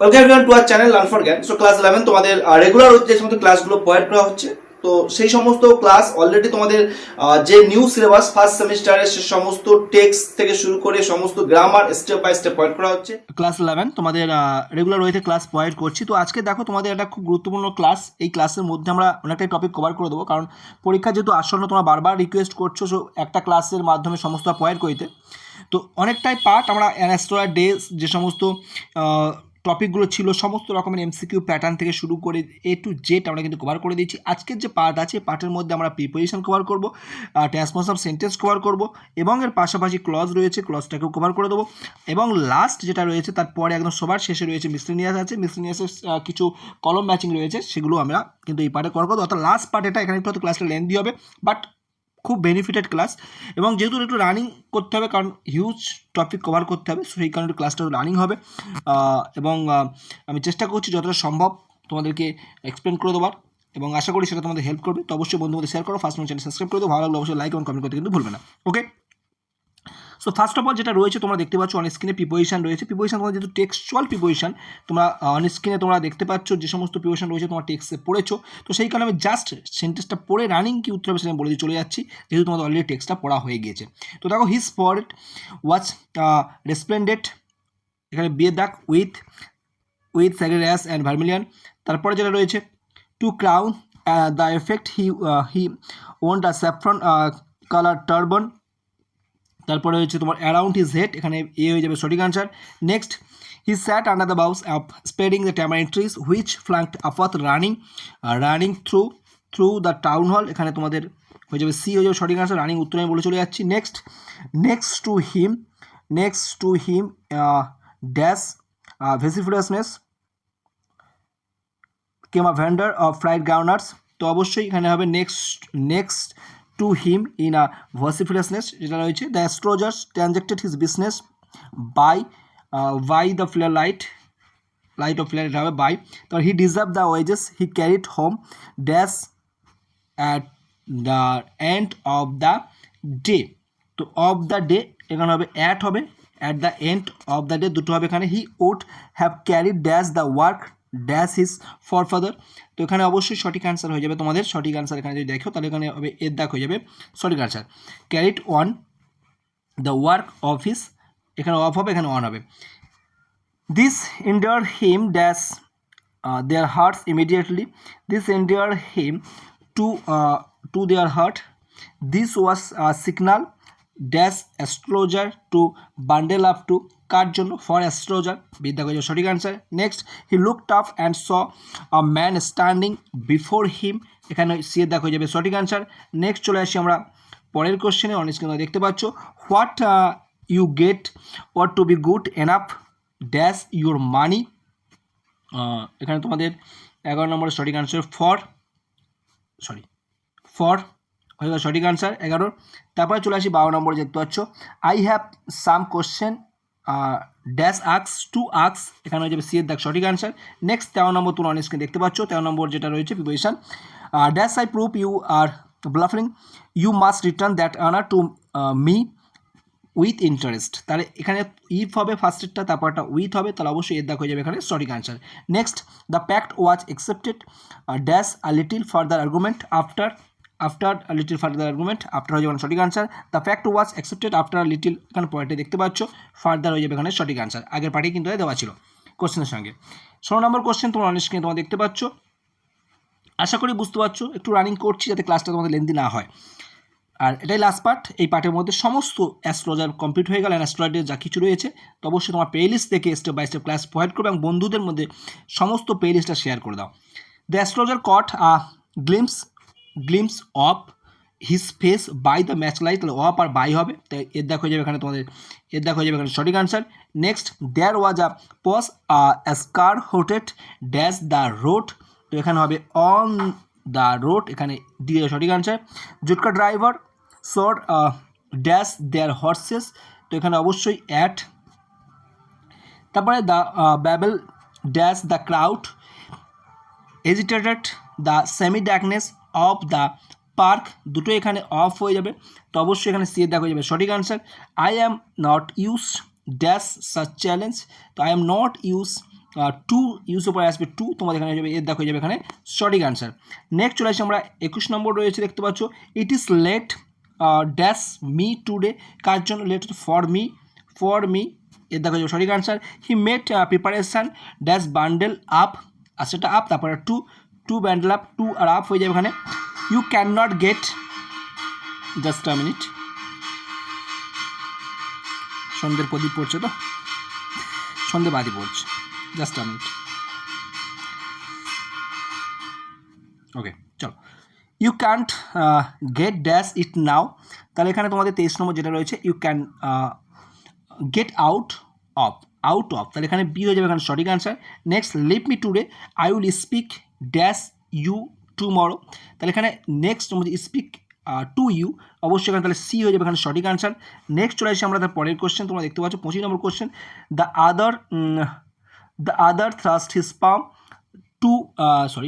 Welcome everyone to our channel learn for জ্ঞান। So class 11 তোমাদের regular যে সমস্ত ক্লাসগুলো প্রোভাইড করা হচ্ছে, তো সেই সমস্ত ক্লাস অলরেডি তোমাদের যে নিউ সিলেবাস ফার্স্ট সেমিস্টারের সে সমস্ত টেক্সট থেকে শুরু করে সমস্ত grammar step by step provide করা হচ্ছে। ক্লাস 11 তোমাদের রেগুলার ওয়েতে ক্লাস প্রোভাইড করছি। তো আজকে দেখো তোমাদের একটা খুব গুরুত্বপূর্ণ ক্লাস। এই ক্লাসের মধ্যে আমরা অনেকটাই টপিক কভার করে দেবো, কারণ পরীক্ষা যেহেতু আসন্ন তোমরা বারবার রিকোয়েস্ট করছো, সো একটা ক্লাসের মাধ্যমে সমস্ত প্রোভাইড করতে। তো অনেকটাই পার্ট আমরা অ্যাস্ট্রোয়ার ডেজ যে সমস্ত টপিকগুলো ছিল সমস্ত রকমের এমসিকিউ প্যাটার্ন থেকে শুরু করে এ টু জেড আমরা কিন্তু কভার করে দিয়েছি। আজকের যে পার্ট আছে পার্টের মধ্যে আমরা প্রিপোজিশন কভার করবো, ট্রান্সফরমেশন অফ সেন্টেন্স কভার করবো, এবং এর পাশাপাশি ক্লজ রয়েছে, ক্লজটাকেও কভার করে দেবো, এবং লাস্ট যেটা রয়েছে তারপরে একদম সবার শেষে রয়েছে মিসলেনিয়াস আছে। মিসলেনিয়াসের কিছু কলম ম্যাচিং রয়েছে, সেগুলো আমরা কিন্তু এই পার্টে কভার করবো। অর্থাৎ লাস্ট পার্ট এটা, এখানে একটু হয়তো ক্লাসটা লেন্দি হবে, বাট খুব বেনিফিটেড ক্লাস। এবং যেহেতু একটু রানিং করতে হবে, কারণ হিউজ টপিক কভার করতে হবে, সেই কারণে ক্লাসটা রানিং হবে। এবং আমি চেষ্টা করছি যতটা সম্ভব তোমাদেরকে এক্সপ্লেন করে দেওয়ার, এবং আশা করি সেটা তোমাদের হেল্প করবে। তো অবশ্যই বন্ধুদের শেয়ার করো, ফার্স্ট চ্যানেল সাবস্ক্রাইব করে দাও, ভালো লাগলে অবশ্যই লাইক এবং কমেন্ট করতে কিন্তু ভুলবে না। ওকে, সো ফার্স্ট অফ অল যেটা রয়েছে তোমরা দেখতে পাচ্ছ অন স্ক্রিনে প্রিপোজিশন রয়েছে। প্রিপোজিশন তোমাদের যেহেতু টেক্সচুয়াল প্রিপোজিশন, তোমরা অন স্ক্রিনে তোমরা দেখতে পাচ্ছ যে সমস্ত প্রিপোজিশন রয়েছে তোমরা টেক্সটে পড়েছো। তো সেই কারণে আমি জাস্ট সেন্টেন্সটা পড়ে রানিং কি উত্তর হবে সেটা বলে দিয়ে চলে যাচ্ছি, যেহেতু তোমাদের অলরেডি টেক্সটটা পড়া হয়ে গিয়েছে। তো দেখো, হিজ ফরেড ওয়াচ রেসপ্লেন্ডেড, এখানে বিয়ে দাগ with sacred ash and vermilion. তারপরে যেটা রয়েছে to crown the effect he ওন্ট আ স্যাফরন কালার টার্বন। তারপরে হচ্ছে তোমার অ্যারাউন্ড হিজ হেড, এখানে এ হয়ে যাবে সঠিক answer. Next, he sat under the boughs of spreading the tamarind trees which flanked a path running through the town hall, এখানে তোমাদের হয়ে যাবে সি হয়ে যাবে সঠিক আনসার। রানিং উত্তর আমি বলে চলে যাচ্ছি। Next to him dash vociferousness came a vendor of fried grounders. তো অবশ্যই এখানে হবে next to him in a vociferousness, যেটা রয়েছে the astrologers transacted his business by the flare light of flare, এটা হবে বাই। তারপর he deserve the wages he carried home dash at the end of the day. তো of the day এখানে হবে at the end of the day, দুটো হবে এখানে। He would have carried dash the work dash his forefather. তো এখানে অবশ্যই সঠিক আনসার হয়ে যাবে তোমাদের। সঠিক আনসার এখানে যদি দেখো তাহলে এখানে হবে এর দাগ হয়ে যাবে সঠিক answer. Carried on the work of his, এখানে অফ হবে, এখানে অন হবে। This endure him dash their hearts immediately. This endeared him to their heart. This was a signal dash astrologer to bundle up to, কার জন্য? For astrologer, বিদ্যা করেছে সঠিক answer. Next, he looked up and saw a man standing before him, এখানে C এর দেখা হয়ে যাবে সঠিক আনসার। নেক্সট চলে আসি আমরা পরের কোশ্চেনে। অন স্ক্রিনে দেখতে পাচ্ছ what you get what to be good enough dash your money, এখানে তোমাদের 11 নম্বরের সঠিক আনসার ফর হয়ে গেল সঠিক আনসার 11। তারপরে চলে আসি 12 নম্বরে দেখতে পাচ্ছ I have some question dash x to x, এখানে হয়ে যাবে সি এর দাগ সঠিক আনসার। নেক্সট 13 নম্বর তোমরা অন স্ক্রিনে দেখতে পাচ্ছ 13 নম্বর যেটা রয়েছে preposition dash I prove you are bluffing you must return that honour to me with interest. তাহলে এখানে ইফ হবে ফার্স্টেরটা, তারপরটা উইথ হবে, তাহলে অবশ্যই এর দাগ হয়ে যাবে এখানে সঠিক answer. Next, the pact was accepted dash a little further argument after a little further argument, after হয়ে যাবে সঠিক answer. The fact was accepted after a little, এখানে পয়েন্টে দেখতে পাচ্ছ ফার্দার হয়ে যাবে এখানে সঠিক আনসার। আগের পার্টি কিন্তু দেওয়া ছিল কোশ্চেনের সঙ্গে। 16 নম্বর কোশ্চেন তোমরা অন স্ক্রিনে তোমরা দেখতে পাচ্ছ। আশা করি বুঝতে পারছো, একটু রানিং করছি যাতে ক্লাসটা তোমাদের লেন্দি না হয়। আর এটাই লাস্ট পার্ট। এই পার্টের মধ্যে সমস্ত অ্যাস্ট্রোলজার কমপ্লিট হয়ে গেল, অ্যাস্ট্রোলজার যা কিছু রয়েছে। তো অবশ্যই তোমার প্লেলিস্ট থেকে step by step class provide করবে, এবং বন্ধুদের মধ্যে সমস্ত প্লেলিস্টটা শেয়ার করে দাও। The astrologer caught a glimpse of his face by the match light, তাহলে অফ আর বাই হবে, তাই এর দেখ হয়ে যাবে এখানে তোমাদের, এর দেখ হয়ে যাবে এখানে সঠিক answer. Next, there was a pause scar hooted dash the road, তো এখানে হবে অন দ্য রোড, এখানে দিয়ে সঠিক answer. Jutka driver swore dash their horses, তো এখানে অবশ্যই অ্যাট। তারপরে the babel dash the crowd agitated the semi darkness of the park, দুটো এখানে অফ হয়ে যাবে, তো অবশ্যই এখানে সি এর দেখা হয়ে যাবে সঠিক answer. I am not use dash such challenge, তো I am not use to use উপরে আসবে টু, তোমাদের এখানে হয়ে যাবে এর দেখো হয়ে যাবে এখানে সঠিক আনসার। নেক্সট চলে আসি আমরা 21 নম্বর রয়েছে দেখতে পাচ্ছ, it is late dash me today, কার জন্য লেট, ফর মি এর দেখো হয়ে যাবে সঠিক answer. He made preparation dash bundle up, আর সেটা আপ, তারপরে টু ব্যান্ডেল আপ, টু আর আপ হয়ে যাবে এখানে। You can not get, just a minute, সন্ধ্যের প্রদীপ পড়ছে তো, সন্ধ্যেবাদী পড়ছে, জাস্ট আ মিনিট, ওকে চলো। You can't get dash it now, তাহলে এখানে তোমাদের 23 নম্বর যেটা রয়েছে, you can get out of, তাহলে এখানে বি হয়ে যাবে এখানে সঠিক answer. Next leave me today, I will speak dash you tomorrow, তাহলে এখানে নেক্সট তোমাদের স্পিক টু ইউ, অবশ্যই এখানে তাহলে সি হয়ে যাবে এখানে সঠিক আনসার। নেক্সট চলে আসি আমরা তার পরের কোশ্চেন, তোমরা দেখতে পাচ্ছ 25 নম্বর question, the other thrust his palm to,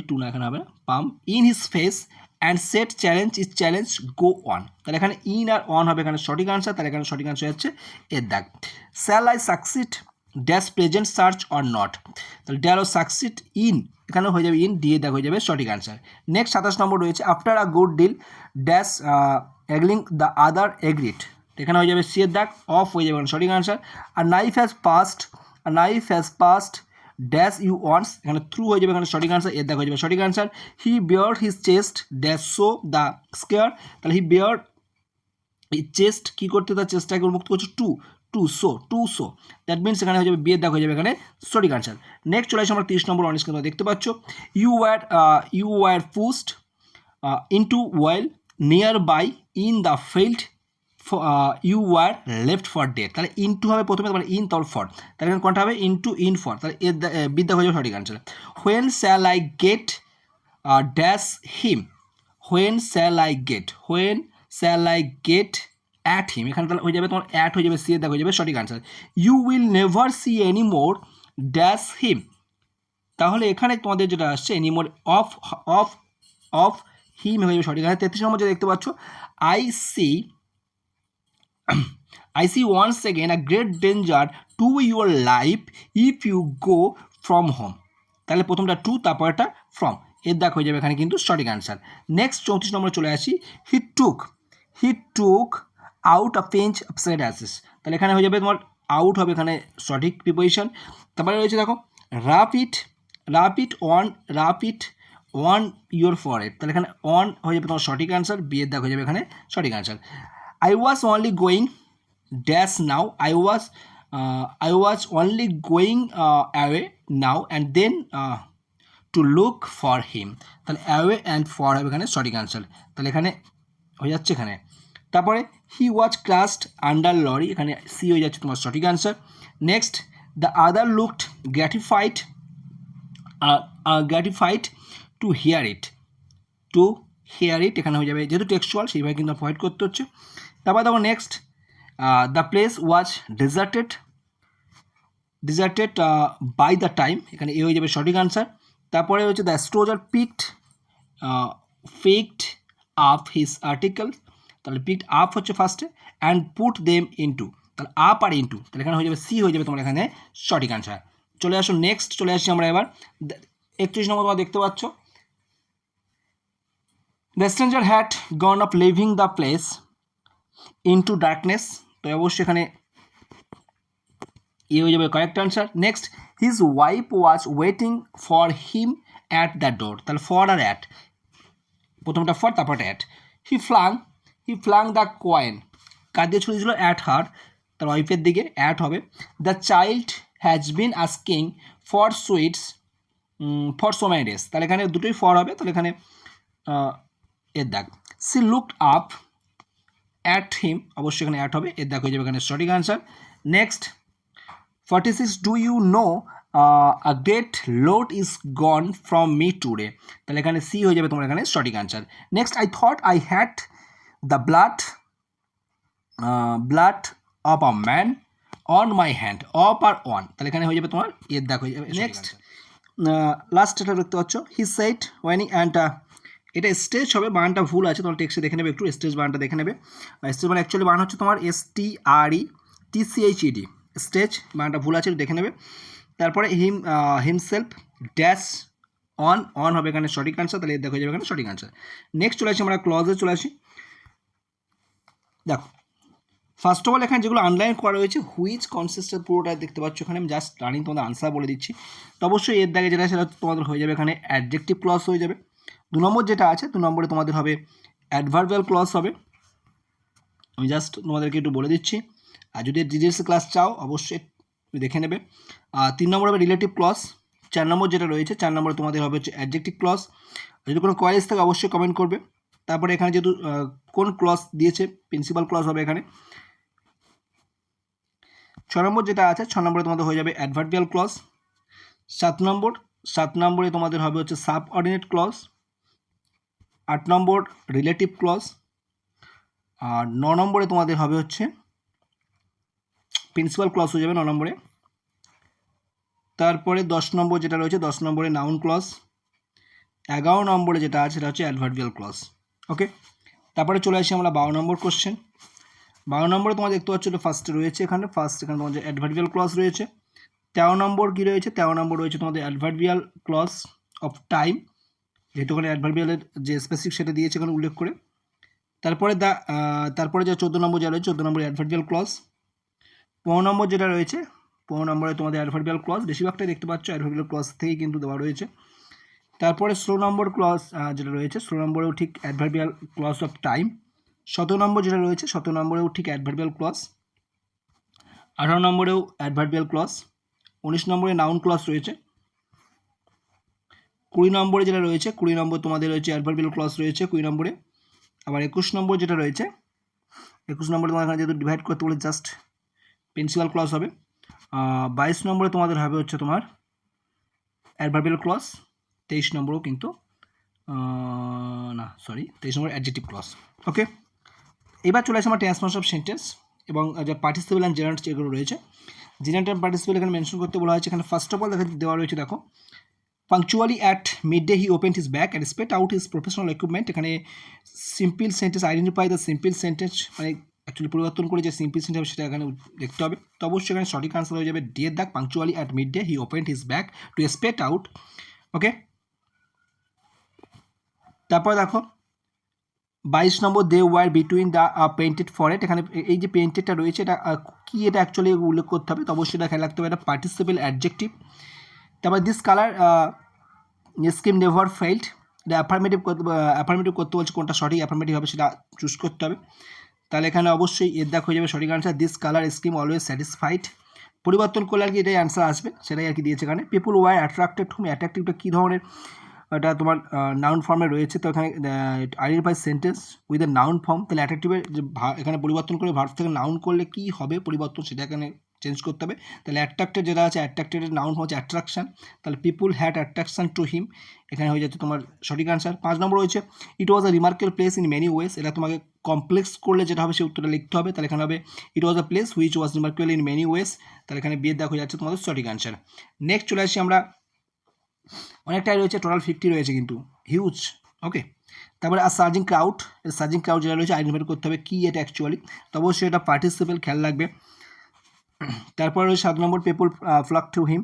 to না এখানে হবে না, palm in his face and set challenge is challenge go on, তাহলে এখানে ইন আর অন হবে এখানে সঠিক আনসার, তাহলে এখানে সঠিক আনসার হচ্ছে এর দাগ। Shall I succeed dash present search or not, তাহলে ড্যাল ও সাকসিড ইন, এখানেও হয়ে যাবে ইন, দিয়ে দেখ হয়ে যাবে সঠিক আনসার। নেক্সট 27 নম্বর রয়েছে, after a good deal dash agreeing the other agreed, এখানে হয়ে যাবে সি এর দাগ, অফ হয়ে যাবে সঠিক আনসার। আর knife has passed dash you wants, এখানে থ্রু হয়ে যাবে এখানে সঠিক আনসার, এর দেখা হয়ে যাবে সঠিক answer. He bare his chest dash show the scare, তাহলে হি বেয়ার চেস্ট কী করতে, তার চেষ্টাকে উন্মুক্ত করছে টু শো, দ্যাট মিনস এখানে হয়ে যাবে বিয়ের দেখা হয়ে যাবে এখানে সঠিক আনসার। নেক্সট চলে আসে আমরা 30 নম্বর অনেক তোমরা দেখতে পাচ্ছ, you were pushed into well near by in the field you were left for dead, তাহলে ইনটু হবে প্রথমে, তারপরে ইন তারপর ফর, তাহলে এখানে কোনটা হবে ইনটু ইন ফর, তাহলে এর বিদ্যা হয়ে যাবে সঠিক answer. When shall I gate dash him, when shall I get at হিম, এখানে তাহলে হয়ে যাবে তোমার অ্যাট হয়ে যাবে, সি এর দেখা হয়ে যাবে সঠিক answer. You will never see any more dash him, তাহলে এখানে তোমাদের যেটা আসছে এনি মোর অফ হিম হয়ে যাবে সঠিক আনসার। 33 নম্বর যেটা দেখতে পাচ্ছ, I see once again a great danger to your life if you go from home, তাহলে প্রথমটা টু তারপরটা ফ্রম, এর দেখ হয়ে যাবে এখানে কিন্তু সঠিক আনসার। নেক্সট 34 নম্বরে চলে আসি, he took out a pinch of said ashes, তাহলে এখানে হয়ে যাবে তোমার আউট হবে এখানে সঠিক প্রিপোজিশন। তারপরে রয়েছে দেখো wrap it on your forehead, তাহলে এখানে অন হয়ে যাবে তোমার সঠিক আনসার, বি এর দেখ হয়ে যাবে এখানে সঠিক answer. I was only going dash now, I was only going away now and then to look for him, তাহলে away and for হবে এখানে সঠিক আনসার, তাহলে এখানে হয়ে যাচ্ছে এখানে। তারপরে he was crushed under lorry, এখানে সি হয়ে যাচ্ছে তোমার সঠিক answer. Next the other looked gratified to hear it, এখানে হয়ে যাবে যেহেতু টেক্সচুয়াল সেইভাবে কিন্তু অ্যাভয়েড করতে হচ্ছে। তারপর দেখো next the place was deserted by the time, এখানে এ হয়ে যাবে সঠিক আনসার। তারপরে হচ্ছে the astrologer picked up his article, তাহলে পিকড আপ হচ্ছে ফার্স্টে, অ্যান্ড পুট দেম ইনটু, তাহলে আপ আর ইনটু, তাহলে এখানে হয়ে যাবে সি হয়ে যাবে তোমার এখানে সঠিক আনসার। চলে আসো নেক্সট, চলে আসছি আমরা এবার 31 নম্বর তোমরা দেখতে পাচ্ছ, the stranger had gone of leaving the place into darkness, তো অবশ্যই এখানে এ হয়ে যাবে correct answer. Next his wife was waiting for him at the door, তাহলে ফর আর অ্যাট, প্রথমটা ফর তারপরটা at. He flung the coin, কার দিয়ে ছুড়েছিল, অ্যাট হার, তার ওয়াইফের দিকে অ্যাট হবে। The child has been asking for sweets for so many days, তাহলে এখানে দুটোই ফর হবে, তাহলে এখানে এর দাগ। She looked up at him, অবশ্যই এখানে অ্যাট হবে, এর দাগ হয়ে যাবে এখানে সঠিক answer. Next 46 do you know a great load is gone from me today, তাহলে এখানে সি হয়ে যাবে তোমার এখানে সঠিক answer. Next I thought I had the blood of a man on my hand, off or on, তাহলে এখানে হয়ে যাবে তোমার এর দাগ হয়ে যাবে। নেক্সট লাস্ট এটা দেখতে পাচ্ছ, হি সেট ওয়েনি অ্যান্ড, এটা স্টেজ হবে, বানানটা ভুল আছে, তোমার টেক্সটে দেখে নেবে একটু, স্টেজ বানানটা দেখে নেবে। স্টেজ মানে অ্যাকচুয়ালি বানান হচ্ছে তোমার STRETCHED, স্টেজ বানানটা ভুল আছে দেখে নেবে। তারপরে হিমসেলফ ড্যাশ অন হবে এখানে সঠিক আনসার, তাহলে দেখো যাবে এখানে সঠিক আনসার। নেক্সট চলে আসি আমরা ক্লজে চলে আসি। দেখো ফার্স্ট অফ অল এখানে যেগুলো আনলাইন করা রয়েছে হুইচ কনসিস্টের পুরোটা দেখতে পাচ্ছ, এখানে আমি জাস্ট রানিং তোমাদের আনসার বলে দিচ্ছি। তো অবশ্যই এর দাগে যেটা সেটা তোমাদের হয়ে যাবে এখানে অ্যাডজেক্টিভ ক্লজ হয়ে যাবে। 2 নম্বর যেটা আছে 2 নম্বরে তোমাদের হবে অ্যাডভার্বিয়াল ক্লজ হবে, আমি জাস্ট তোমাদেরকে একটু বলে দিচ্ছি। আর যদি ডিটেলস ক্লাস চাও অবশ্যই দেখে নেবে। 3 নম্বর হবে রিলেটিভ ক্লজ। 4 নম্বর যেটা রয়েছে 4 নম্বরে তোমাদের হবে হচ্ছে অ্যাডজেক্টিভ ক্লজ। যদি কোনো কোয়ারিজ থাকে অবশ্যই কমেন্ট করবে। তারপরে এখানে যেহেতু কোন ক্লজ দিয়েছে প্রিন্সিপাল ক্লজ হবে এখানে। 6 নম্বর যেটা আছে 6 নম্বরে তোমাদের হয়ে যাবে অ্যাডভার্বিয়াল ক্লজ। 7 নম্বরে তোমাদের হবে হচ্ছে সাবঅর্ডিনেট ক্লজ। 8 নম্বর রিলেটিভ ক্লজ। আর 9 নম্বরে তোমাদের হবে হচ্ছে প্রিন্সিপাল ক্লজ হয়ে যাবে 9 নম্বরে। তারপরে 10 নম্বর যেটা রয়েছে 10 নম্বরে নাউন ক্লজ। 11 নম্বরে যেটা আছে সেটা হচ্ছে অ্যাডভার্বিয়াল ক্লজ। ওকে, তারপরে চলে আসি আমরা 12 নম্বর কোশ্চেন। 12 নম্বরে তোমরা দেখতে পাচ্ছ ফার্স্টে রয়েছে এখানে তোমাদের অ্যাডভার্বিয়াল ক্লজ রয়েছে। 13 নম্বর কী রয়েছে 13 নম্বর রয়েছে তোমাদের অ্যাডভার্বিয়াল ক্লজ অফ টাইম, যেহেতু ওখানে অ্যাডভার্বিয়ালের যে স্পেসিফিক সেটা দিয়েছে এখানে উল্লেখ করে। তারপরে যে 14 নম্বর যা রয়েছে 14 নম্বরে অ্যাডভার্বিয়াল ক্লজ। 15 নম্বর যেটা রয়েছে 15 নম্বরে তোমাদের অ্যাডভার্বিয়াল ক্লজ, বেশিরভাগটাই দেখতে পাচ্ছ অ্যাডভার্বিয়াল ক্লজ থেকেই কিন্তু দেওয়া রয়েছে। তারপরে 16 নম্বর ক্লজ যেটা রয়েছে 16 নম্বরেও ঠিক অ্যাডভার্বিয়াল ক্লজ অফ টাইম। 17 নম্বর যেটা রয়েছে 17 নম্বরেও ঠিক অ্যাডভার্বিয়াল ক্লজ। 18 নম্বরেও অ্যাডভার্বিয়াল ক্লজ। 19 নম্বরে নাউন ক্লজ রয়েছে। 20 নম্বরে যেটা রয়েছে 20 নম্বর তোমাদের রয়েছে অ্যাডভার্বিয়াল ক্লজ রয়েছে 20 নম্বরে। আবার 21 নম্বর যেটা রয়েছে 21 নম্বরে তোমাদের এখানে যেহেতু ডিভাইড করতে বলে জাস্ট প্রিন্সিপাল ক্লজ হবে। 22 নম্বরে তোমাদের হবে হচ্ছে তোমার অ্যাডভার্বিয়াল ক্লজ। 23 নম্বরেও কিন্তু 23 নম্বর অ্যাডজেক্টিভ ক্লজ। ওকে, এবার চলে আসে আমার ট্রান্সফরমেশন অফ সেন্টেন্স এবং যে পার্টিসিপেল অ্যান্ড জেনারেট যেগুলো রয়েছে। জেনারেট অ্যান্ড পার্টিসিপেল এখানে মেনশন করতে বলা হয়েছে। এখানে ফার্স্ট অফ অল দেওয়া রয়েছে দেখো punctually at mid day he opened his bag and spread out his professional equipment. এখানে simple sentence identify the simple sentence, মানে অ্যাকচুয়ালি পরিবর্তন করে যে সিম্পল সেন্টেন্স হবে সেটা এখানে দেখতে হবে। তো অবশ্যই এখানে সঠিক আনসার হয়ে যাবে ডি এর দাগ, punctually at mid day he opened his bag to spread out. Okay, তারপরে দেখো 22 নম্বর they were between the painted forehead. এখানে এই যে পেইন্টেডটা রয়েছে এটা কি, এটা অ্যাকচুয়ালি উল্লেখ করতে হবে। তো অবশ্যই এটা খেয়াল রাখতে হবে, এটা পার্টিসিপেল অ্যাডজেক্টিভ। তারপর this colour scheme never failed, এটা অ্যাফার্মেটিভ করতে বলছে, কোনটা সঠিক অ্যাফার্মেটিভ হবে সেটা চুজ করতে হবে। তাহলে এখানে অবশ্যই এর দেখ হয়ে যাবে সঠিক answer this colour scheme always satisfied. পরিবর্তন করলে আর কি এটাই আনসার আসবে, সেটাই আর কি দিয়েছে এখানে। পিপুল ওয়ার অ্যাট্রাক্টেড হুম, অ্যাট্রাক্টিভটা কী ধরনের, এটা তোমার নাউন ফর্মে রয়েছে। তো এখানে identify sentence with a noun form, তাহলে অ্যাট্রাক্টিভের যে এখানে পরিবর্তন করে ভার্ব থেকে নাউন করলে কী হবে পরিবর্তন, সেটা এখানে চেঞ্জ করতে হবে। তাহলে অ্যাট্রাক্টেড যেটা আছে অ্যাট্রাক্টেডের নাউন ফর্ম হচ্ছে অ্যাট্রাকশন, তাহলে people had attraction to him, এখানে হয়ে যাচ্ছে তোমার সঠিক আনসার। 5 নম্বর রয়েছে it was a remarkable place in many ways, এটা তোমাকে কমপ্লেক্স করলে যেটা হবে সেই উত্তরটা লিখতে হবে। তাহলে এখানে হবে it was a place which was remarkable in many ways, তাহলে এখানে বিয়ের দেখ হয়ে যাচ্ছে তোমাদের সঠিক আনসার। নেক্সট চলে আসি আমরা, অনেকটাই রয়েছে, টোটাল 50 রয়েছে কিন্তু হিউজ। ওকে, তারপরে আর সার্জিং ক্রাউড যেটা রয়েছে আইডেন্টিফাই করতে হবে কি এটা অ্যাকচুয়ালি, তো অবশ্যই এটা পার্টিসিপেল খেয়াল রাখবে। তারপরে রয়েছে 7 নম্বর পিপল ফ্লক টু হিম,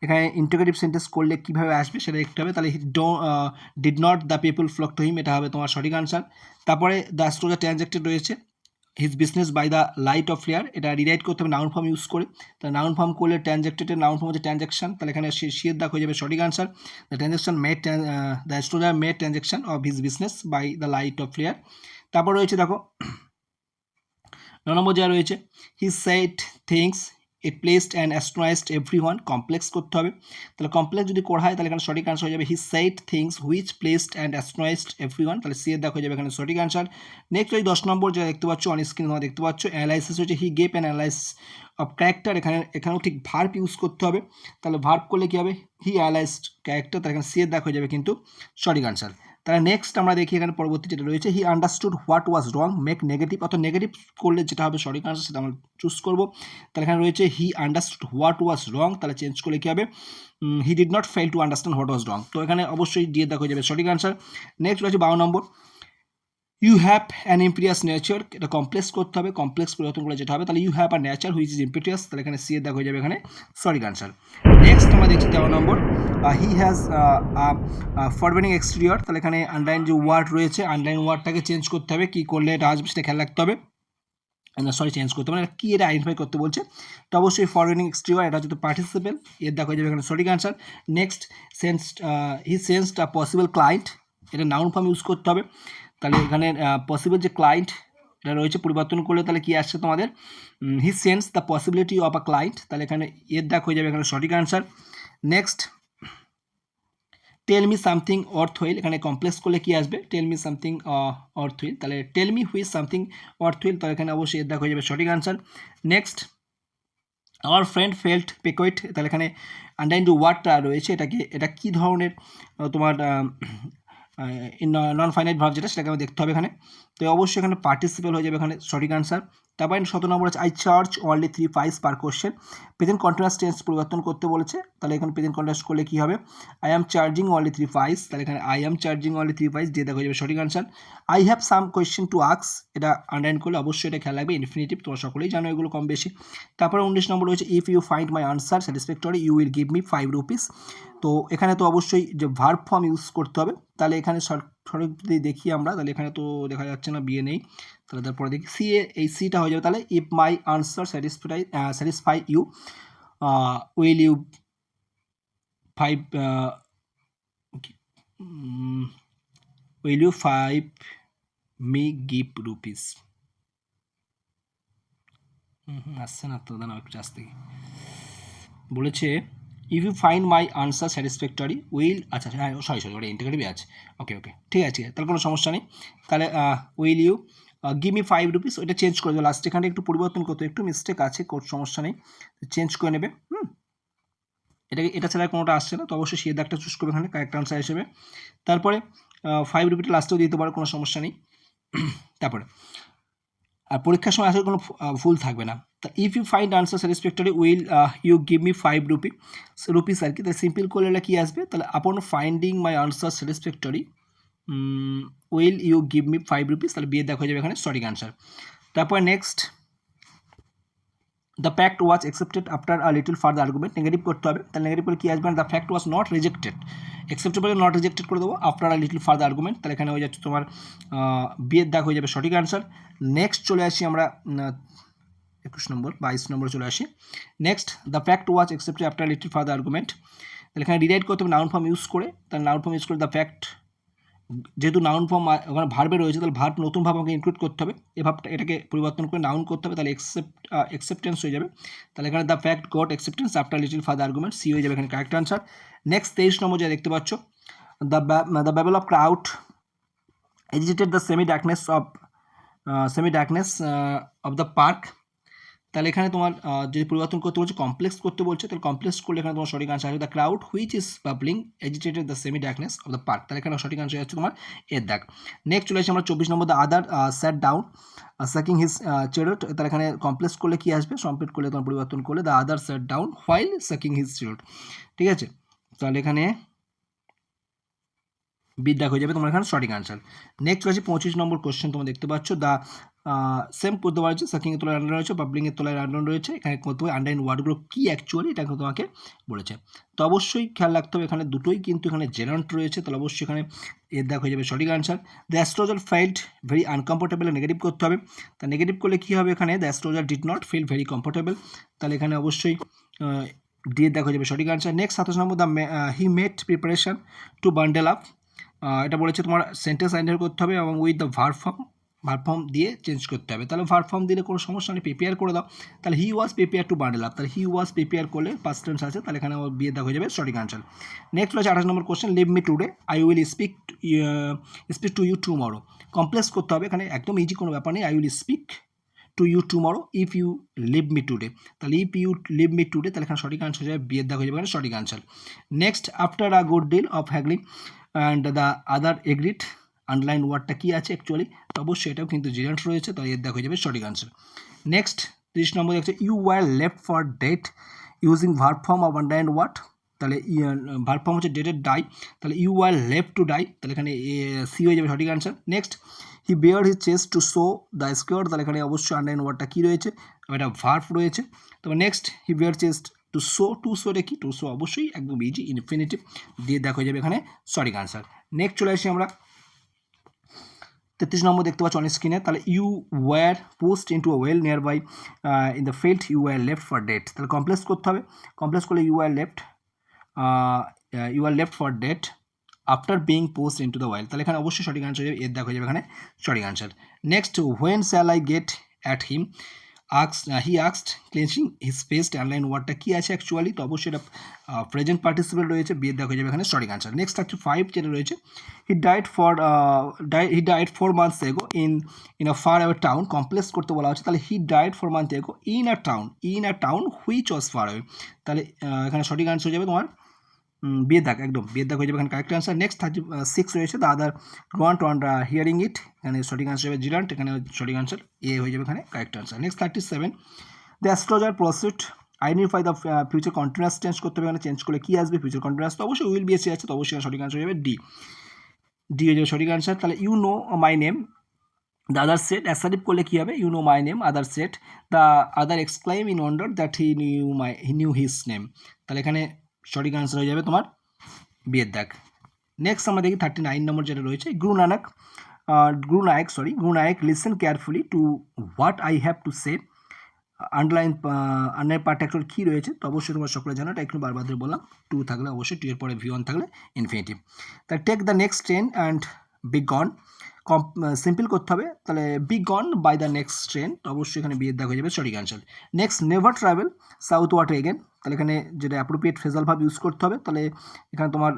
এখানে ইন্টিগ্রেটিভ সেন্টেন্স করলে কীভাবে আসবে সেটা দেখতে হবে। তাহলে did not the people flock to him, এটা হবে তোমার সঠিক আনসার। তারপরে দ্য স্ট্রোজার ট্রানজ্যাক্টেড রয়েছে his business by the light of flare, এটা রিরাইট করতে হবে নাউন ফর্ম ইউজ করে। তাহলে নাউন ফর্ম করলে ট্রানজ্যাক্টেডের নাউন ফর্ম হচ্ছে ট্রানজ্যাকশন, তাহলে এখানে শিয়ের দাগ হয়ে যাবে সঠিক answer. The transaction made the astrologer made transaction of his business by the light of fair. তারপর রয়েছে দেখো 9 নম্বর যা রয়েছে he said things it placed and astonished every one, complex করতে হবে। তাহলে কমপ্লেক্স যদি করা হয় তাহলে এখানে সঠিক আনসার হয়ে যাবে he said things which placed and astonished every one, তাহলে সি এর দেখ হয়ে যাবে এখানে সঠিক আনসার। নেক্সট ওই 10 নম্বর যেটা দেখতে পাচ্ছ অন স্ক্রিন তোমরা দেখতে পাচ্ছ অ্যানালাইসিস হচ্ছে he gave an analysis of character, এখানেও ঠিক ভার্ব ইউজ করতে হবে। তাহলে ভার্ব করলে কী হবে হি অ্যানালাইজড ক্যারেক্টার, তাহলে এখানে সি এর দেখ হয়ে যাবে কিন্তু সঠিক আনসার। তাহলে নেক্সট আমরা দেখি এখানে পরবর্তী যেটা রয়েছে he understood what was wrong make negative, অর্থাৎ নেগেটিভ করলে যেটা হবে সঠিক আনসার সেটা আমরা চুজ করবো। তাহলে এখানে রয়েছে হি আন্ডারস্টুড হোয়াট ওয়াজ রং, তাহলে চেঞ্জ করলে কী হবে he did not fail to understand what was wrong, তো এখানে অবশ্যই দিয়ে দেখা হয়ে যাবে সঠিক আনসার। নেক্সট রয়েছে 12 number you have an imperious nature, এটা কমপ্লেক্স করতে হবে, কমপ্লেক্স পরিবর্তন করে যেটা হবে, তাহলে you have a nature which is imperious, তাহলে এখানে সি এর দেখা হয়ে যাবে এখানে সরি আনসার। নেক্সট আমরা দেখছি 13 নম্বর, হি হ্যাজ ফরওয়ার্ডিং এক্সটেরিয়র, তাহলে এখানে আন্ডারলাইন যে ওয়ার্ড রয়েছে আন্ডারলাইন ওয়ার্ডটাকে চেঞ্জ করতে হবে, কী করলে এটা আসবে সেটা খেয়াল রাখতে হবে, সরি চেঞ্জ করতে হবে, কী এটা আইডেন্টিফাই করতে বলছে, তো অবশ্যই ফরওয়ার্ডিং এক্সটেরিয়র, এটা হচ্ছে পার্টিসিপেল, এর দেখা হয়ে যাবে এখানে সঠিক আনসার। নেক্সট হি সেন্সড আ পসিবল ক্লায়েন্ট, এটা নাউন ফর্ম ইউজ করতে হবে, তাহলে এখানে পসিবল যে ক্লায়েন্ট এটা রয়েছে পরিবর্তন করলে তাহলে কি আসছে তোমাদের, he sense the possibility of a client, তাহলে এখানে এর দাগ হয়ে যাবে এখানে সঠিক answer. Next tell me something অর্থহীল, এখানে কমপ্লেক্স করলে কি আসবে, টেল মি সামথিং অর্থহীল, তাহলে টেল মি হুইচ সামথিং অর্থহীল, তাহলে এখানে অবশ্যই এর দাগ হয়ে যাবে সঠিক আনসার। নেক্সট আমার ফ্রেন্ড ফেল্ট পেকোয়েট, তাহলে এখানে আন্ডারলাইন যে ওয়ার্ডটা রয়েছে এটা কী ধরনের তোমার নন ফাইনাইট ভার্ব যেটা সেটাকে আমি দেখতে হবে এখানে, তো অবশ্যই এখানে পার্টিসিপেল হয়ে যাবে এখানে সঠিক আনসার। তারপরে 17 নম্বর আছে আই চার্জ অনলি 3 পাইস পার কোশ্চেন, প্রেজেন্ট কন্টিনিউয়াস টেন্স পরিবর্তন করতে বলেছে, তাহলে এখানে প্রেজেন্ট কন্টিনিউয়াস করলে কী হবে, আই অ্যাম চার্জিং অনলি 3 পাইস, তাহলে এখানে আই অ্যাম চার্জিং অনলি 3 পাইস দিয়ে দেখা যাবে সঠিক answer. I have some question to ask, এটা আন্ডারলাইন করলে অবশ্যই এটা খেয়াল রাখবে, ইনফিনিটিভ তোমরা সকলেই জানো এগুলো কম বেশি। তারপরে 19 নম্বর রয়েছে if you find my answer satisfactory you will give me 5 rupees, তো এখানে তো অবশ্যই যে ভার্ব ফর্ম ইউজ করতে হবে, তাহলে এখানে সঠিক যদি দেখি আমরা, তাহলে এখানে তো দেখা যাচ্ছে না বিয়ে নেই, তাহলে তারপরে দেখি সি এ, এই সিটা হয়ে যাবে, তাহলে if my answer satisfy you will you 5 will you 5 me give rupees, আসছে না তো, দাঁড়াও একটু আসতে বলেছে if you find my answer satisfactory will, আচ্ছা হ্যাঁ সরি ওটা ইন্টিগ্রেটিভ আছে, ওকে ঠিক আছে তাহলে কোনো সমস্যা নেই, তাহলে will you give me 5 rupees, ওইটা চেঞ্জ করে দেবো, লাস্ট এখানে একটু পরিবর্তন করতে একটু মিস্টেক আছে, সমস্যা নেই, চেঞ্জ করে নেবে। এটা ছাড়া কোনোটা আসছে না, তো অবশ্যই সে দাগটা চুজ করবে এখানে কারেক্ট আনসার হিসেবে। তারপরে 5 রুপিটা লাস্টেও দিতে পারো, কোনো সমস্যা নেই। তারপরে আর পরীক্ষার সময় আসলে কোনো ভুল থাকবে না, তা if you find answer satisfactory will you give me 5 rupees আর কি, তাহলে সিম্পল করলে কি আসবে, তাহলে upon finding my answer satisfactory will you give me 5 rupees, তাহলে বিয়ে দেখা হয়ে যাবে এখানে সঠিক আনসার। তারপরে next the fact was accepted after a little further argument, negative করতে হবে, তাহলে নেগেটিভ করলে কী আসবে, the fact was not rejected, acceptable not rejected করে দেবো after a little further argument, তাহলে এখানে হয়ে যাচ্ছে তোমার বিয়ের দাগ হয়ে যাবে সঠিক আনসার। নেক্সট চলে আসি আমরা 21 নম্বর 22 নম্বরে চলে আসি। Next the fact was accepted after little further argument, তাহলে এখানে রিরাইট করতে হবে নাউন ফর্ম ইউজ করে, তাহলে নাউন ফর্ম ইউজ করে দ্য ফ্যাক্ট, যেহেতু নাউন ফর্ম ওখানে ভার্বে রয়েছে তাহলে ভার্ব নতুন ভাব আমাকে ইনক্লুড করতে হবে, এই ভাবটা এটাকে পরিবর্তন করে নাউন করতে হবে, তাহলে অ্যাকসেপ্টেন্স হয়ে যাবে, তাহলে এখানে the fact got acceptance after little further argument, C হয়ে যাবে এখানে কারেক্ট আনসার। নেক্সট 23 নম্বর যা দেখতে পাচ্ছ the babble of crowd agitated the semi darkness of the park, তাহলে এখানে তোমার যদি পরিবর্তন করতে বলছে কমপ্লেক্স করতে বলছে, তাহলে কমপ্লেক্স করলে এখানে তোমার সঠিক আনসার হবে the crowd which is babbling agitated the semi darkness of the park, তাহলে এখানে সঠিক আনসার হচ্ছে তোমার এর দাগ। নেক্সট চলে আসছে আমরা 24 number the other sat down sucking his cheroot, তাহলে এখানে কমপ্লেক্স করলে কি আসবে, কমপ্লিট করলে তোমার পরিবর্তন করলে the other sat down while sucking his cheroot, ঠিক আছে, তাহলে এখানে বিদ্যা হয়ে যাবে তোমার এখানে সঠিক আনসার। নেক্সট রয়েছে 25 নম্বর কোশ্চেন, তোমরা দেখতে পাচ্ছ দ্য সেম করতে পারছে, সাকিংয়ের তলায় আন্ডার রয়েছে, বাবলিংয়ের তলায় আন্ডার রয়েছে, এখানে করতে হবে আন্ডারলাইন ওয়ার্ডগুলো কী অ্যাকচুয়ালি এটা তোমাকে বলেছে, তো অবশ্যই খেয়াল রাখতে হবে এখানে দুটোই কিন্তু এখানে জেনারেট রয়েছে, তাহলে অবশ্যই এখানে এর দেখ হয়ে যাবে সঠিক answer. The astrologer felt very uncomfortable, negative করতে হবে, তা নেগেটিভ করলে কী হবে এখানে the astrologer did not feel very comfortable, তাহলে এখানে অবশ্যই দিয়ে দেখা যাবে সঠিক আনসার। নেক্সট 27 নম্বর the he made preparation to bundle up, এটা বলেছে তোমার সেন্টেন্স আইডেন্টিফাই করতে হবে এবং উইথ দ্য ভার্ব ফর্ম দিয়ে চেঞ্জ করতে হবে, তাহলে ভার্ব ফর্ম দিলে কোনো সমস্যা নেই, প্রিপেয়ার করে দাও, তাহলে হি ওয়াজ প্রিপেয়ার টু বান্ডেল আপ, তাহলে হি ওয়াজ প্রিপেয়ার করলে পাস্ট টেন্স আছে, তাহলে এখানে বিয়ে দেওয়া হয়ে যাবে সঠিক আনসার। নেক্সট রয়েছে 28 number question leave me today I will speak to you tomorrow, complex করতে হবে, এখানে একদম ইজি কোনো ব্যাপার নেই, I will speak to you tomorrow if you leave me today, তাহলে if you leave me today, তাহলে এখানে সঠিক আনসার হয়ে যাবে বিয়ের দেওয়া হয়ে যাবে এখানে সঠিক answer. Next after a good deal of haggling and the other agreed, underline ওয়ার্ডটা কী আছে অ্যাকচুয়ালি, তো অবশ্যই এটাও কিন্তু জিরান্ট রয়েছে, তাহলে এর দেখা হয়ে যাবে সঠিক আনসার। নেক্সট 30 নম্বর দেখছে you were left for dead using verb form of underline word, তাহলে ভার্ব ফর্ম হচ্ছে ডেটেড ডাই, তাহলে you were left to die, তাহলে এখানে সি হয়ে যাবে সঠিক answer. Next he bare his chest to show the scar, তাহলে এখানে অবশ্যই আন্ডারলাইন ওয়ার্ডটা কী রয়েছে, এটা ভার্ব রয়েছে। তবে next he bare chest to শোটা কি, টু শো অবশ্যই একদম ইজি ইনফিনিটিভ দিয়ে দেখা হয়ে যাবে এখানে সঠিক আনসার। নেক্সট চলে আসি আমরা 33 নম্বর দেখতে পাচ্ছ অন স্ক্রিনে, তাহলে you were post into a well near by in the field you were left for dead, তাহলে কমপ্লেক্স করতে হবে। কমপ্লেক্স করলে you are left for dead after being post into the well, তাহলে এখানে অবশ্যই সঠিক আনসার হয়ে যাবে, এর দেখা হয়ে যাবে এখানে সঠিক answer. Next when shall I get at him he আক্সড ক্লিনজিং হিজ পেস্ট, অনলাইন ওয়ার্ডটা কী আছে অ্যাকচুয়ালি, তো অবশ্যই এটা প্রেজেন্ট পার্টিসিপেল রয়েছে, বিয়ের দেখা হয়ে যাবে এখানে সঠিক আনসার। নেক্সট 5 যেটা রয়েছে, he died 4 months ago in a far away town, complex করতে বলা হচ্ছে, তাহলে he died 4 months ago in a town which was far away, তাহলে এখানে সঠিক আনসার হয়ে যাবে তোমার বিয়ের দাগ, একদম বিয়ের দাগ হয়ে যাবে এখানে কারেক্ট আনসার। নেক্সট 36 রয়েছে, দ্য আদার গ্রন্ট অন হিয়ারিং ইট, এখানে সঠিক আনসার হবে জিরান্ট, এখানে সঠিক আনসার এ হয়ে যাবে এখানে correct answer. Next 37, the astrologer proceed identify the future continuous, change করতে হবে, এখানে চেঞ্জ করলে কী আসবে, ফিউচার কন্টিনিউয়াস, তো অবশ্যই উইল বি এসে আছে, তো অবশ্যই সঠিক আনসার হয়ে যাবে ডি হয়ে যাবে সঠিক আনসার। তাহলে you know my name the other set, assertive করলে কী হবে, you know my name other set, the other exclaim in wonder that he knew his name, তাহলে এখানে সঠিক আনসার হয়ে যাবে তোমার বিয়ের দাগ। নেক্সট আমরা দেখি 39 নম্বর যেটা রয়েছে, Guru Nayak listen carefully to what I have to say, underline part actual কী রয়েছে, তো অবশ্যই তোমার সকলে জানো, এটা একটু বারবার ধরে বললাম, টু থাকলে অবশ্যই, টু এর পরে V1 থাকলে ইনফিনিটিভ। তাহলে take the next train and be gone, simple করতে হবে, তাহলে be gone by the next train, তো অবশ্যই এখানে বিয়ের দাগ হয়ে যাবে সঠিক answer. Next never travel southward again, তাহলে এখানে যেটা অ্যাপ্রোপ্রিয়েট ফ্রেজাল ভাব ইউজ করতে হবে, তাহলে এখানে তোমার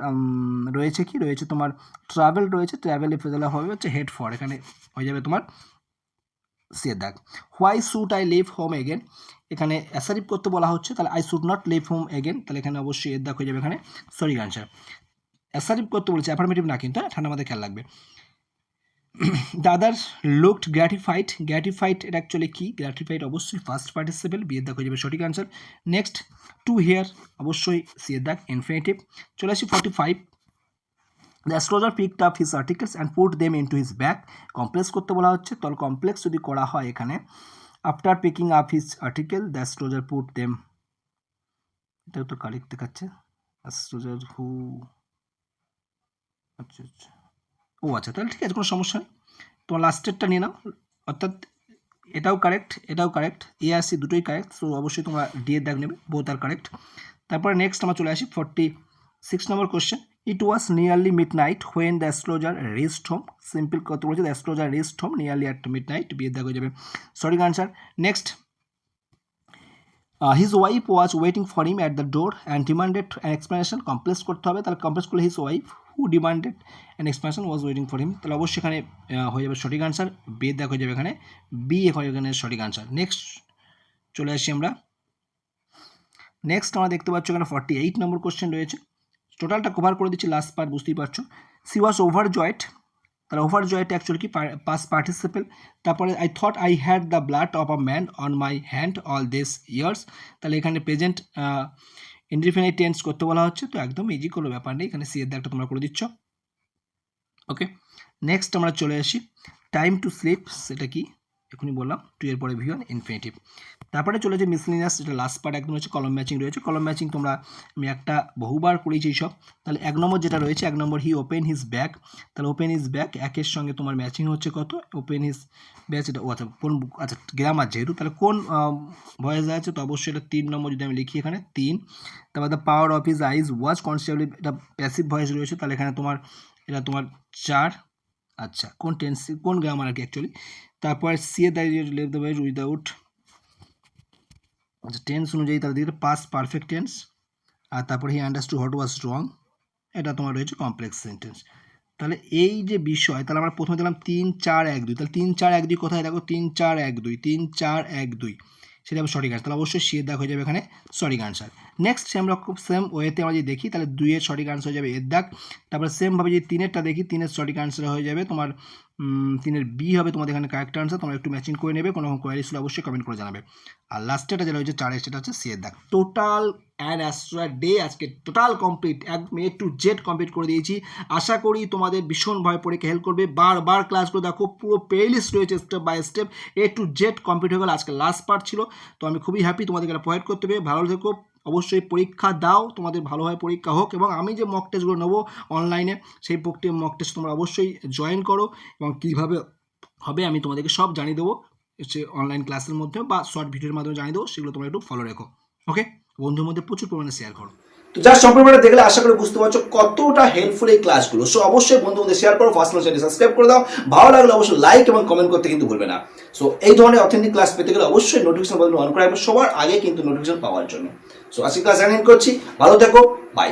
রয়েছে কি রয়েছে, তোমার ট্রাভেল রয়েছে, ট্রাভেল ফ্রেজাল হবে হচ্ছে হেড ফর, এখানে হয়ে যাবে তোমার সে দাগ। Why should I leave home again, এখানে অ্যাসারিভ করতে বলা হচ্ছে, তাহলে I should not leave home again, তাহলে এখানে অবশ্যই এর দাগ হয়ে যাবে এখানে সঠিক আনসার। অ্যাসারিভ করতে বলেছে, অ্যাফার্মেটিভ না কিন্তু, ঠান্ডা মাথায় খেয়াল লাগবে। দ্য আদার লুকড গ্র্যাটিফাইড, এটা অ্যাকচুয়ালি কি, গ্র্যাটিফাইড অবশ্যই ফার্স্ট পার্টিসিপেল, বিয়ের দাগ হয়ে যাবে সঠিক আনসার। নেক্সট টু হিয়ার অবশ্যই সি এর দাগ ইনফিনিটিভ। চলে আসি 45, the astrologer picked up his articles and put them into his bag, complex করতে বলা হচ্ছে, তাহলে কমপ্লেক্স যদি করা হয় এখানে, after picking up his article the astrologer put them, এটাও তো কারেক্ট দেখাচ্ছে, অ্যাস্ট্রোলজার হু, আচ্ছা ও আচ্ছা, তাহলে ঠিক আছে, কোনো সমস্যা নেই, তোমার লাস্টেরটা নিয়ে নাও, অর্থাৎ এটাও কারেক্ট, এ আর সি দুটোই কারেক্ট, তো অবশ্যই তোমরা ডি এর দাগ নেবে, বোথ আর কারেক্ট। তারপরে নেক্সট আমরা চলে আসি 46 number question, it was nearly midnight when the astrologer reached home, simple কত বলছে, the astrologer reached home nearly at midnight, বিয়ের দাগ হয়ে যাবে সঠিক answer. Next his wife was waiting for him at the door and demanded an explanation, complex করতে হবে, তাহলে কমপ্লেক্স করলে his wife who demanded an explanation was waiting for হিম, তাহলে অবশ্যই এখানে হয়ে যাবে সঠিক আনসার, বিয়ের দাগ হয়ে যাবে এখানে বি এখানে সঠিক আনসার। নেক্সট চলে আসি আমরা, নেক্সট আমরা দেখতে পাচ্ছ এখানে 48 নম্বর কোশ্চেন রয়েছে, টোটালটা কভার করে দিচ্ছি, লাস্ট পার্ট বুঝতেই পারছো। সি ওয়াজ ওভার জয়েড, তাহলে ওভার জয়েড অ্যাকচুয়ালি কি পাস্ট পার্টিসিপেল, তারপরে I thought I had the blood of a man on my hand all this years, তাহলে এখানে প্রেজেন্ট ইনডিফিনিট টেন্স করতে বলা হচ্ছে, তো একদম ইজি কোনো ব্যাপার নেই, এখানে সি এর দাগটা তোমরা করে দিচ্ছ। ওকে, নেক্সট আমরা চলে আসি টাইম টু স্লিপ, সেটা কি এখনই বললাম, টু এর পরে V1 ইনফিনিটিভ। তারপরে চলে যে মিসলিনিয়াস, এটা লাস্ট পার্ট একদম হচ্ছে, কলম ম্যাচিং রয়েছে, কলম ম্যাচিং তোমরা আমি একটা বহুবার করেছি সব, তাহলে 1 নম্বর যেটা রয়েছে, 1 নম্বর হি ওপেন হিজ ব্যাগ, তাহলে ওপেন হিজ ব্যাগ একের সঙ্গে তোমার ম্যাচিং হচ্ছে কত, ওপেন হিজ ব্যাগ, এটা ও আচ্ছা কোন, আচ্ছা গ্রামার যেহেতু, তাহলে কোন ভয়েস আছে, তো অবশ্যই এটা 3 নম্বর যদি আমি লিখি এখানে 3। তারপর the power of his eyes was considerable, এটা প্যাসিভ ভয়েস রয়েছে, তাহলে এখানে তোমার এটা তোমার 4, আচ্ছা কোন টেন্স কোন গ্রামার আর কি অ্যাকচুয়ালি। তারপর সি এর দাঁড়িয়ে লেভ দ্য ভয়েস উইদাউট, আচ্ছা টেন্স অনুযায়ী তাহলে দিকে পাস্ট পারফেক্ট টেন্স, আর তারপরে হি আন্ডারস্টুড হোয়াট ওয়াজ রং, এটা তোমার রয়েছে কমপ্লেক্স সেন্টেন্স। তাহলে এই যে বিষয়, তাহলে আমরা প্রথমে দিলাম 3 4 1 2, তাহলে 3 4 1 2 কোথায় দেখো, 3 4 1 2 3 4 1 2, সেটা হবে সঠিক আনসার, তাহলে অবশ্যই সি এর দাগ হয়ে যাবে এখানে সঠিক আনসার। নেক্সট আমরা খুব সেম ওয়েতে আমরা যদি দেখি, তাহলে 2 এর সঠিক আনসার হয়ে যাবে এর দাগ, তারপরে সেমভাবে যদি 3 এরটা দেখি, 3 এর সঠিক আনসার হয়ে যাবে তোমার 3-এর বি হবে তোমাদের এখানে কারেক্ট আনসার। তোমরা একটু ম্যাচিং করে নেবে, কোনো রকম কোয়ারিজ হলে অবশ্যই কমেন্ট করে জানাবে। আর লাস্টেটা যেটা হচ্ছে 4 সেটা হচ্ছে সি এর দাগ। টোটাল অ্যান্ড অ্যাস্ট্রয়েড ডে আজকে টোটাল কমপ্লিট, একদম এ টু জেড কমপ্লিট করে দিয়েছি। আশা করি তোমাদের ভীষণভাবে পরীক্ষা হেল্প করবে। বারবার ক্লাসগুলো দেখো, পুরো প্লেলিস্ট রয়েছে step by step, A to Z complete হয়ে গেল। আজকে লাস্ট পার্ট ছিল, তো আমি খুবই হ্যাপি তোমাদেরকে এটা প্রোভাইড করতে পেরে। ভালো থেকো, অবশ্যই পরীক্ষা দাও, তোমাদের ভালোভাবে পরীক্ষা হোক। এবং আমি যে মক টেস্টগুলো নেবো অনলাইনে, সেই মক টেস্ট তোমরা অবশ্যই জয়েন করো, এবং কীভাবে হবে আমি তোমাদেরকে সব জানিয়ে দেবো, হচ্ছে অনলাইন ক্লাসের মধ্যে বা শর্ট ভিডিওর মাধ্যমে জানিয়ে দেবো। সেগুলো তোমরা একটু ফলো রেখো, ওকে? বন্ধুর মধ্যে প্রচুর পরিমাণে শেয়ার করো। তো যার সম্পূর্ণটা দেখলে আশা করি বুঝতে পারছো কতটা হেল্পফুল এই ক্লাসগুলো। সো অবশ্যই বন্ধু মধ্যে শেয়ার করো, ফার্স্ট চ্যানেল সাবস্ক্রাইব করে দাও, ভালো লাগলে অবশ্যই লাইক এবং কমেন্ট করতে কিন্তু ভুলবে না। সো এই ধরনের অথেন্টিক ক্লাস পেতে গেলে অবশ্যই নোটিফিকেশন বাটন অন করে রাখবে সবার আগে কিন্তু নোটিফিকেশন পাওয়ার জন্য। সো আজকে ক্লাস জানিয়ে করছি, ভালো থেকো, বাই।